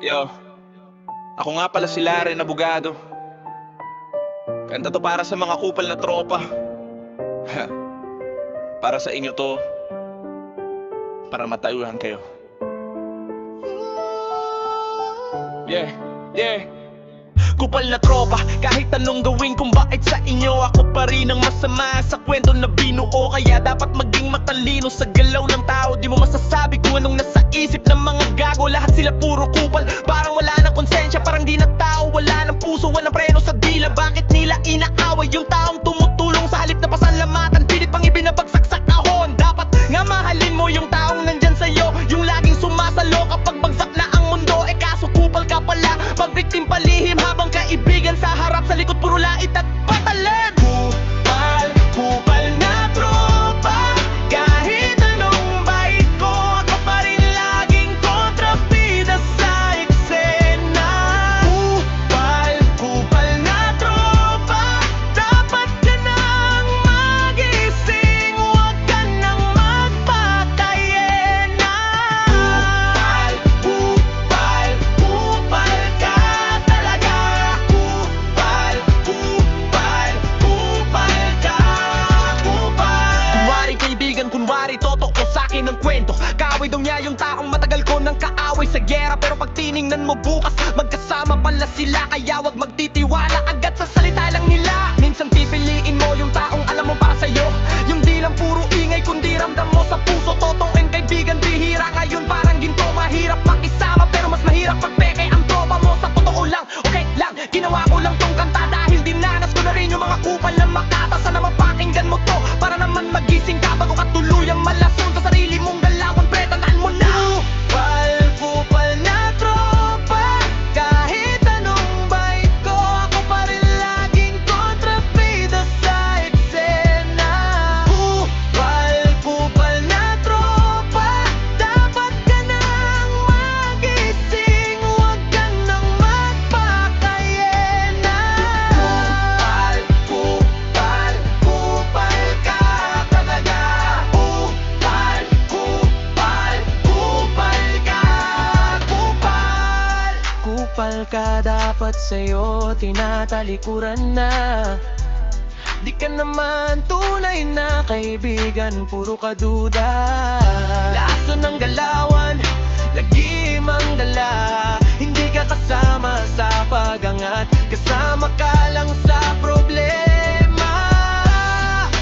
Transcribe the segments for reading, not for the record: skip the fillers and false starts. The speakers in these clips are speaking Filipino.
Yo, ako nga pala si Laren Abogado. Kanta to para sa mga kupal na tropa. Para sa inyo to, para matayuhan kayo. Yeah, yeah. Kupal na tropa, kahit anong gawin kung bakit sa inyo, ako pa rin ang masama sa kwento na binuo. Kaya dapat maging matalino sa galaw ng tao. Di mo masasabi kung anong nasa isip ng mga gago. Lahat sila puro kupal, parang wala ng konsensya. Parang di na tao, wala ng puso, walang preno sa dila. Bakit nila inaaway yung taong tumutulong sa halip na pasalamatan? Pilit pang ibinabagsak sa kahon. Dapat nga mahalin mo yung taong nandyan sa'yo, yung laging sumasalo kapag bagsak na ang mundo. Eh kaso kupal ka pala, pag-victim palihim habang kaibigan sa harap, sa likod puro lait at patalan. Kupal, kupal na tropa, kahit anong bait ko, ako pa rin laging kontrabida sa eksena. Kupal, kupal na tropa, dapat ka nang magising, huwag ka nang magpakayena. Kupal, kupal, kupal ka talaga. Kupal, kupal, kupal ka, kupal. Kunwari kaibigan, kunwari totoo sa'kin ang kwento. Kaaway daw niya yung taong matagal ko nang kaaway sa gera. Pero pag tiningnan mo bukas, magkasama pala sila. Kaya wag magtitiwala agad sa salita lang nila. Minsan pipiliin mo yung taong alam mo para sa'yo, yung di lang puro ingay kundi ramdam mo sa puso. Totoong kaibigan bihira ngayon, parang ginto. Mahirap makisama pero mas mahirap pagpeke ang tropa mo. Sa totoo lang, okay lang, ginawa ko lang tong kanta dahil dinanas ko na rin yung mga kupal ng Makata. Sana mapakinggan mo to para naman magising ka bago ka tuluyang malason sa sarili mong galawan. Pre, tandaan mo na. Kupal, kupal na tropa, kahit anong bait ko, ako pa rin laging kontrabida sa eksena. Kupal, kupal na tropa, dapat ka nang magising, huwag ka nang magpakayena. Kupal, kupal, kupal ka talaga. Kupal, kupal, kupal ka, kupal. Kupal ka, dapat sa'yo tinatalikuran na. Di ka naman tunay na kaibigan, puro ka duda. Laso ng galawan, lagim ang dala. Hindi ka kasama sa pagangat, kasama ka lang sa problema.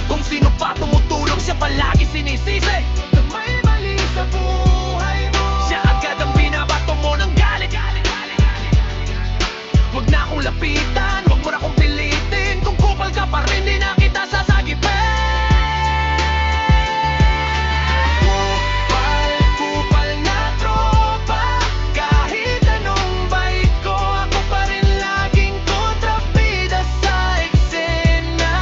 Kung sino pa tumutulong, siya palagi sinisisi. Na may mali sa buhay mo, siya agad ang binabato mo ng galit. Huwag na akong lapitan, huwag mo na akong pilitin. Kung kupal ka pa rin, di na kita sasagipin. Kupal, kupal na tropa, kahit anong bait ko, ako pa rin laging kontrabida sa eksena.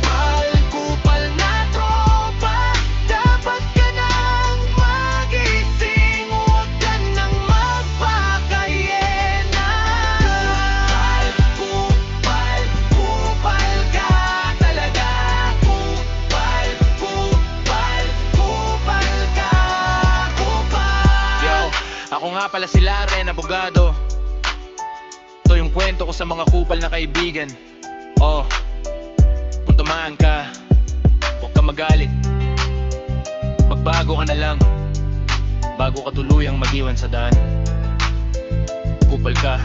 Kupal, kupal na tropa, dapat ka nang magising, huwag ka nang magpakayena. Kupal, kupal ka talaga. Kupal, kupal, kupal ka, kupal. Yo, ako nga pala si Laren Abogado. Ito yung kwento ko sa mga kupal na kaibigan. Oh, kung tumaan ka, huwag ka magalit. Magbago ka na lang bago ka tuluyang mag-iwan sa daan. Kupal ka.